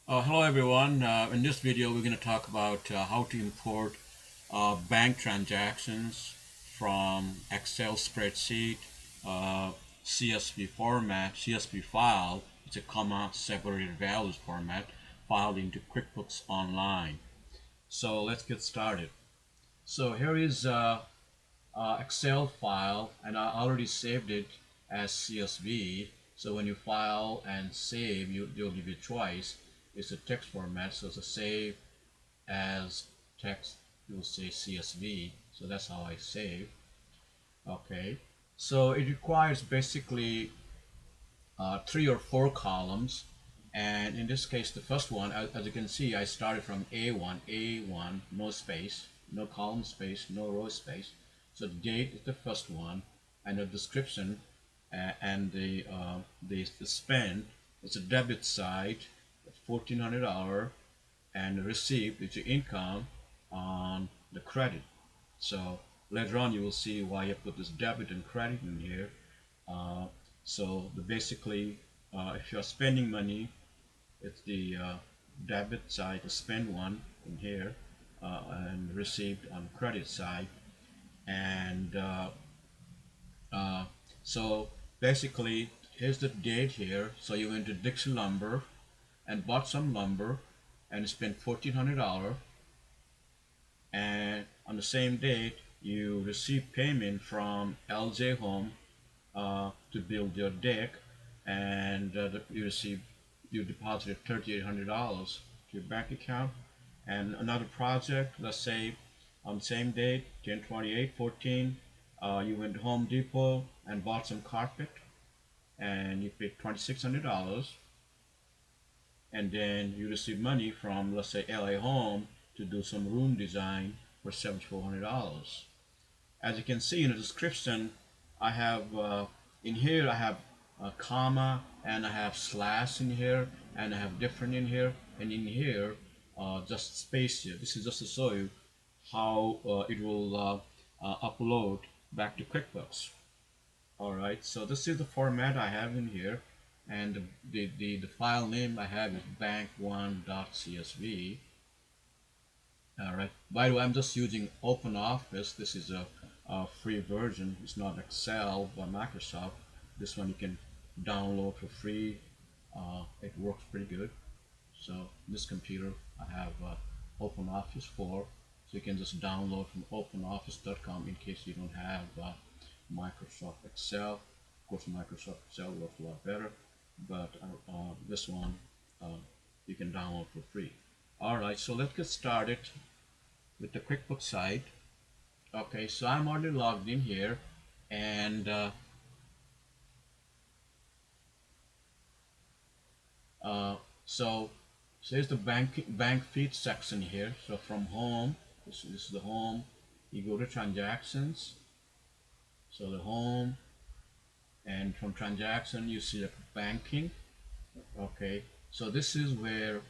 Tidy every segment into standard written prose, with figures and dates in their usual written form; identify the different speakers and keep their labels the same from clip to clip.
Speaker 1: Hello everyone. In this video we're going to talk about how to import bank transactions from Excel spreadsheet, uh, CSV format, CSV file. It's a comma separated values format filed into QuickBooks Online. So let's get started. So here is Excel file, and I already saved it as CSV. So when you file and save, you'll give you a choice. It's a text format, so it's a save as text. You'll say CSV. So that's how I save. Okay. So it requires basically three or four columns, and in this case, the first one, as you can see, I started from A1, no space, no column space, no row space. So the date is the first one, and the description and the spend. It's a debit side, $1,400, and the receipt is your income on the credit. So later on, you will see why I put this debit and credit in here. Uh, basically, if you're spending money, it's the debit side, the spend one in here, and received on credit side. And uh, so basically, here's the date here. So you went to Dixon Lumber and bought some lumber and spent $1,400. And on the same date, you received payment from LJ Home to build your deck, and you deposited $3,800 to your bank account. And another project, let's say on the same date, 10/28/14, you went to Home Depot and bought some carpet, and you paid $2,600, and then you received money from, let's say, LA Home to do some room design for $7,400. As you can see in the description, I have in here I have a comma and I have slash in here and I have different in here, and in here just space here. This is just to show you how it will upload back to QuickBooks. Alright, so this is the format I have in here, and the file name I have is bank1.csv. Alright, by the way, I'm just using OpenOffice. This is a free version. It's not Excel by Microsoft. This one you can download for free. It works pretty good. So this computer I have OpenOffice for, so you can just download from openoffice.com in case you don't have Microsoft Excel. Of course, Microsoft Excel works a lot better, but this one you can download for free. Alright, so let's get started with the QuickBooks site. Okay, so I'm already logged in here, and uh, so here's the bank feed section here. So from home, this is the home. You go to transactions, so the home, and from transaction you select banking. Okay, so this is where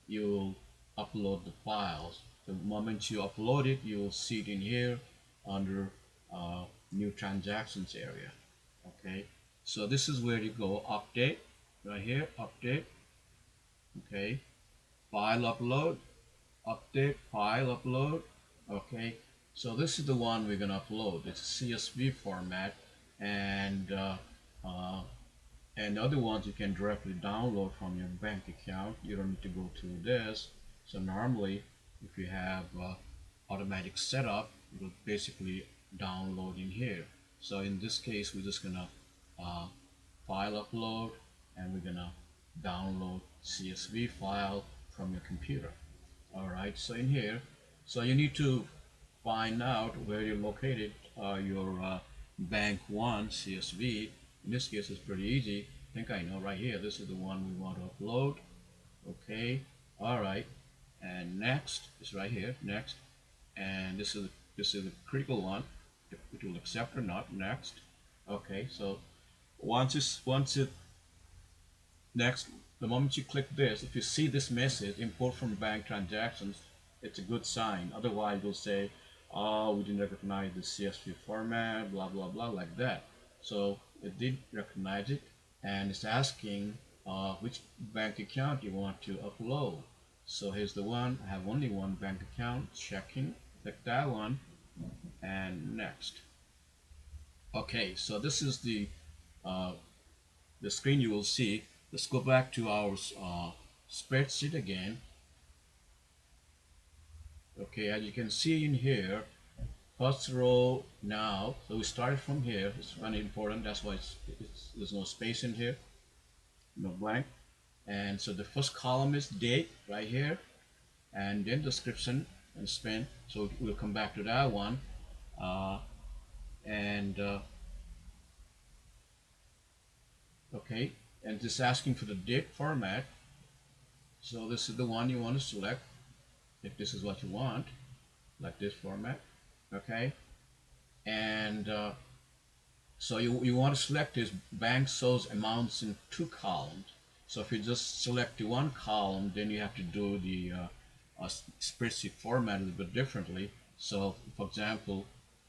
Speaker 1: you'll upload the files. The moment you upload it, you'll see it in here under new transactions area. Okay, so this is where you go update, right here, update. Okay, file upload, update, file upload. Okay, so this is the one we're gonna upload. It's a CSV format, and uh, and other ones you can directly download from your bank account. You don't need to go through this. So normally, if you have automatic setup, it will basically download in here. So in this case, we're just gonna uh, file upload, and we're gonna download CSV file from your computer. Alright, so in here, so you need to find out where you're located, your bank 1 CSV. In this case, it's pretty easy. I think I know right here. This is the one we want to upload. Okay, alright, and next is right here, next, and this is the critical one. If it will accept or not, next. Okay, so once it next, the moment you click this, if you see this message, import from bank transactions, it's a good sign. Otherwise, it will say, oh, we didn't recognize the CSV format, blah, blah, blah, like that. So it did recognize it, and it's asking which bank account you want to upload. So here's the one. I have only one bank account. Checking. Click that one and next. Okay, so this is uh, the screen you will see. Let's go back to our spreadsheet again. Okay, as you can see in here, first row now. So we started from here. It's very important. That's why there's no space in here, no blank. And so the first column is date right here, and then description and spend. So we'll come back to that one. Uh, and okay, and just asking for the date format. So this is the one you want to select if this is what you want, like this format. Okay, and so you want to select this bank shows amounts in two columns. So if you just select the one column, then you have to do the spreadsheet format a little bit differently. So for example,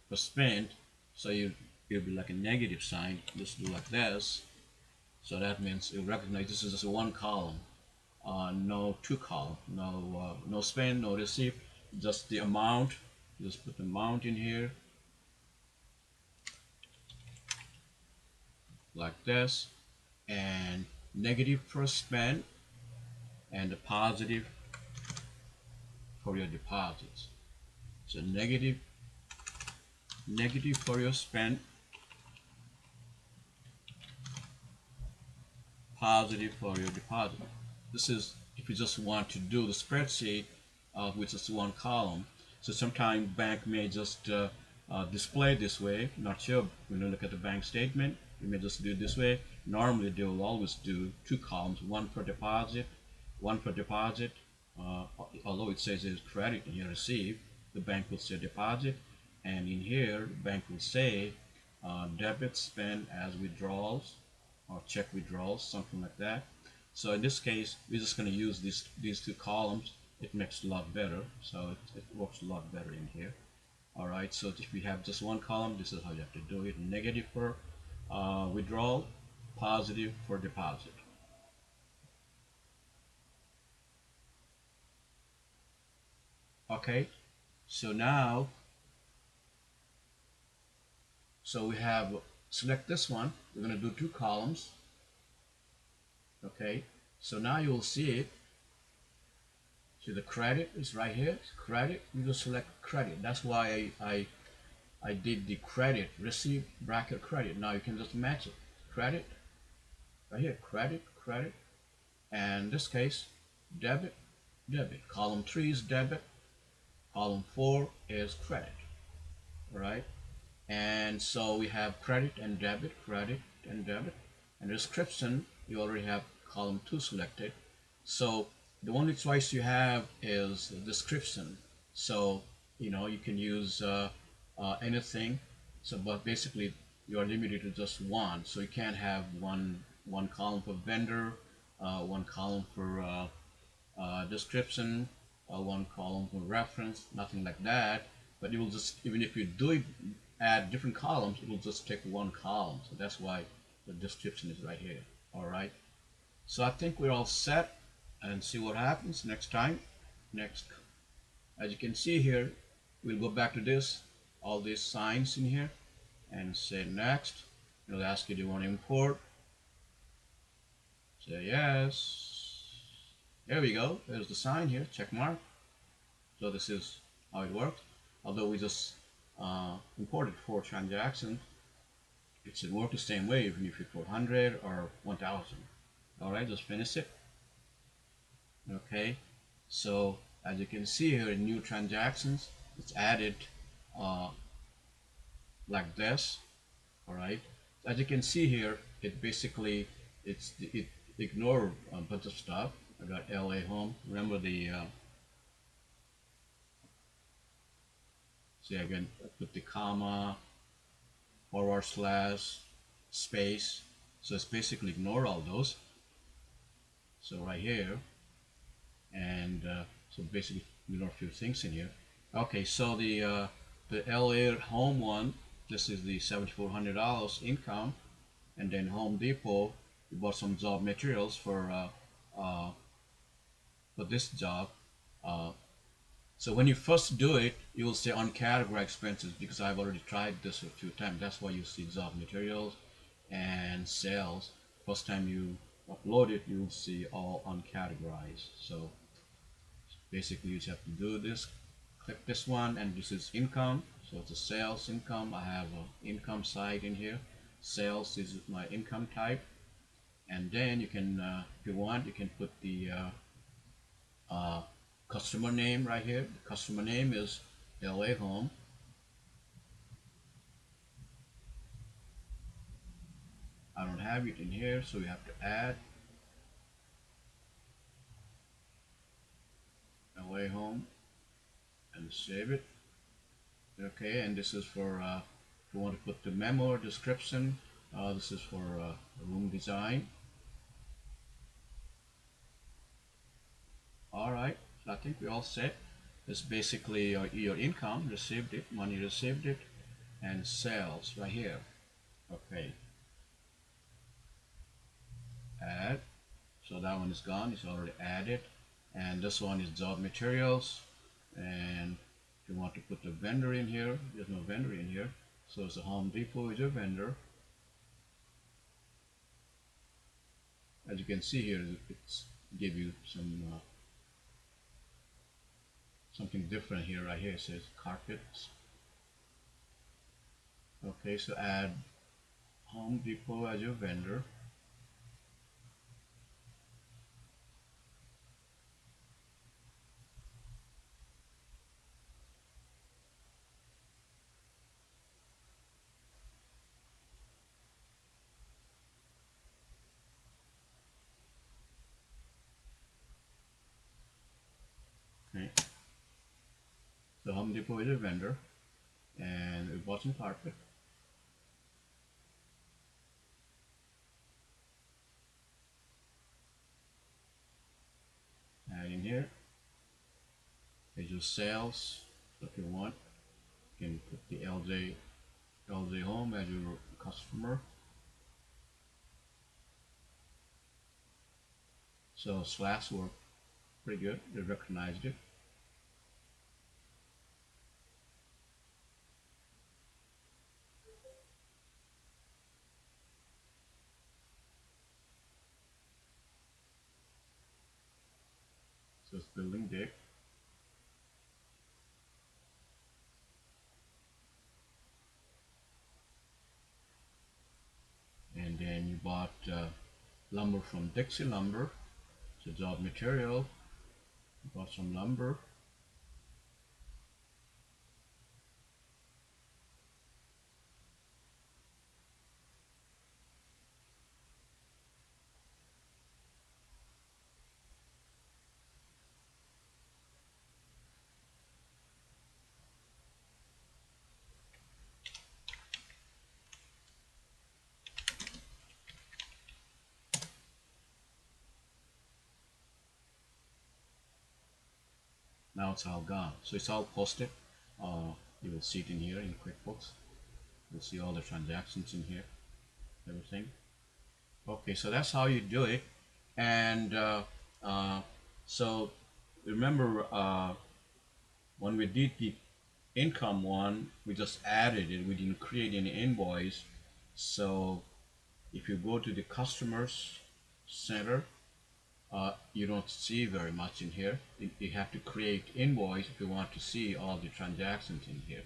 Speaker 1: for spend, so it'll be like a negative sign. Just do like this. So that means it recognize this is just one column, no two column, no spend, no receipt, just the amount. Just put the amount in here like this, and negative for spend and the positive for your deposits. So negative for your spend, positive for your deposit. This is if you just want to do the spreadsheet with just one column. So sometimes bank may just display this way. Not sure when you look at the bank statement, you may just do it this way. Normally they will always do two columns, one for deposit, uh, although it says it's credit and you receive, the bank will say deposit, and in here bank will say debit spend as withdrawals or check withdrawals, something like that. So in this case, we're just going to use these two columns. It makes a lot better, so it works a lot better in here. All right, so if we have just one column, this is how you have to do it. Negative for withdrawal, positive for deposit. Okay, so now, so we have, select this one. We're going to do two columns. Okay, so now you'll see it. So the credit is right here. Credit, you just select credit. That's why I did the credit, receive bracket credit. Now you can just match it. Credit, right here, credit, credit. And in this case, debit, debit. Column 3 is debit. Column 4 is credit. All right. And so we have credit and debit, credit and debit. And description, you already have column 2 selected. So the only choice you have is the description. So you can use anything. So but basically you are limited to just one. So you can't have one column for vendor, one column for description, one column for reference, nothing like that. But it will just, even if you do add different columns, it will just take one column. So that's why the description is right here. All right. So I think we're all set, and see what happens next time. Next, as you can see here, we'll go back to this, all these signs in here, and say next. It'll ask you, do you want to import? Say yes. There we go. There's the sign here, check mark. So this is how it works. Although we just imported 4 transactions, it should work the same way even if you put 100 or 1000. All right, just finish it. Okay, so as you can see here in new transactions, it's added like this. All right, as you can see here, it basically it ignored a bunch of stuff. I got LA home. Remember the see again, put the comma, forward slash, space. So it's basically ignore all those. So right here, and so basically ignore a few things in here. Okay, so the LA home one, this is the $7,400 income, and then Home Depot, you bought some job materials uh, for this job. Uh, so when you first do it, you will say uncategorized expenses because I've already tried this a few times. That's why you see job materials and sales. First time you upload it, you will see all uncategorized. So basically you just have to do this, click this one, and this is income. So it's a sales income. I have an income side in here. Sales is my income type. And then you can, if you want, you can put the uh, customer name right here. The customer name is LA Home. I don't have it in here, so we have to add LA Home and save it. Okay, and this is for if you want to put the memo or description. This is for room design. All right, so I think we all set. This is basically your income, received it, money received it, and sales right here. Okay, add. So that one is gone, it's already added. And this one is job materials. And if you want to put the vendor in here, there's no vendor in here. So it's a Home Depot is your vendor. As you can see here, it's give you some something different here. Right here it says carpets. Okay, so add Home Depot as your vendor. Okay, so Home Depot is your vendor, and we bought some carpet. Add in here. There's your sales. So if you want, you can put the LJ Home as your customer. So slash work pretty good. They recognized it. So it's building dick. And then you bought lumber from Dixie Lumber. It's a job material. You bought some lumber. Now it's all gone. So it's all posted. You will see it in here in QuickBooks. You'll see all the transactions in here, everything. Okay, so that's how you do it. And uh, so remember when we did the income one, we just added it. We didn't create any invoice. So if you go to the customers center, you don't see very much in here. You have to create invoice if you want to see all the transactions in here.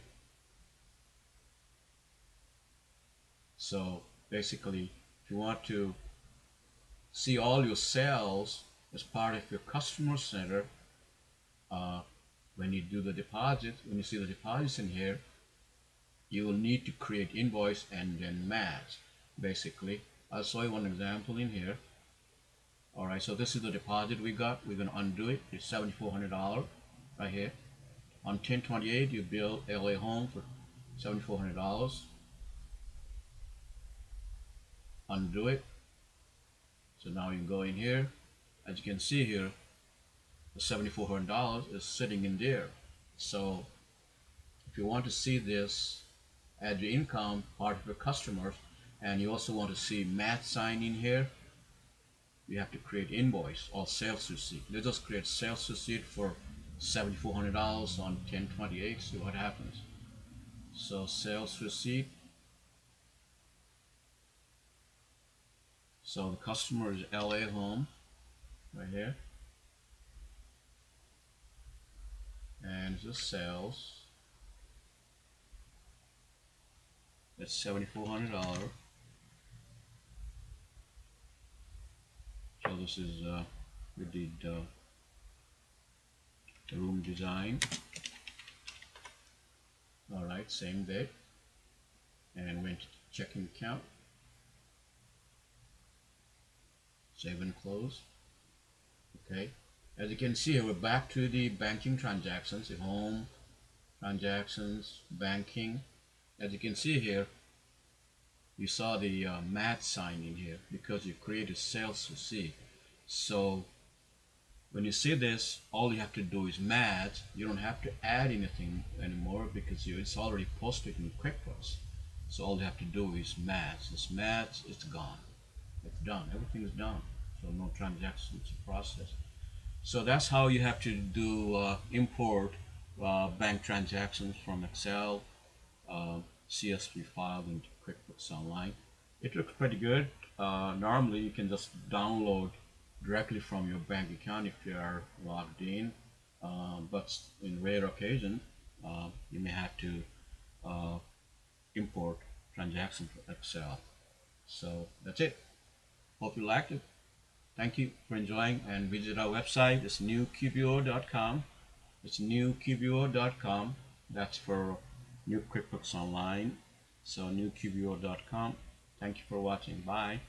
Speaker 1: So basically, if you want to see all your sales as part of your customer center, uh, when you do the deposit, when you see the deposits in here, you will need to create invoice and then match. Basically, I'll show you one example in here. All right, so this is the deposit we got. We're gonna undo it. It's $7,400 right here. On 10/28, you bill LA Home for $7,400. Undo it. So now you go in here. As you can see here, the $7,400 is sitting in there. So if you want to see this, add your income part of your customers, and you also want to see match sign in here, we have to create invoice or sales receipt. Let's just create sales receipt for $7,400 on 10/28. See what happens. So sales receipt. So the customer is LA Home right here, and the sales. That's $7,400. So this is we did the room design. All right, same date, and went to checking account. Save and close. Okay, as you can see here, we're back to the banking transactions, the home transactions, banking. As you can see here, you saw the math sign in here because you created sales receipt. So when you see this, all you have to do is match. You don't have to add anything anymore because it's already posted in QuickBooks. So all you have to do is match. This match, it's gone. It's done. Everything is done. So no transactions process. So that's how you have to do import bank transactions from Excel, CSV file into QuickBooks Online. It looks pretty good. Normally you can just download directly from your bank account if you are logged in, but in rare occasion you may have to uh, import transactions from Excel. So that's it. Hope you liked it. Thank you for enjoying, and visit our website. It's newqbo.com. It's newqbo.com. That's for New QuickBooks Online. So newqbo.com. Thank you for watching. Bye.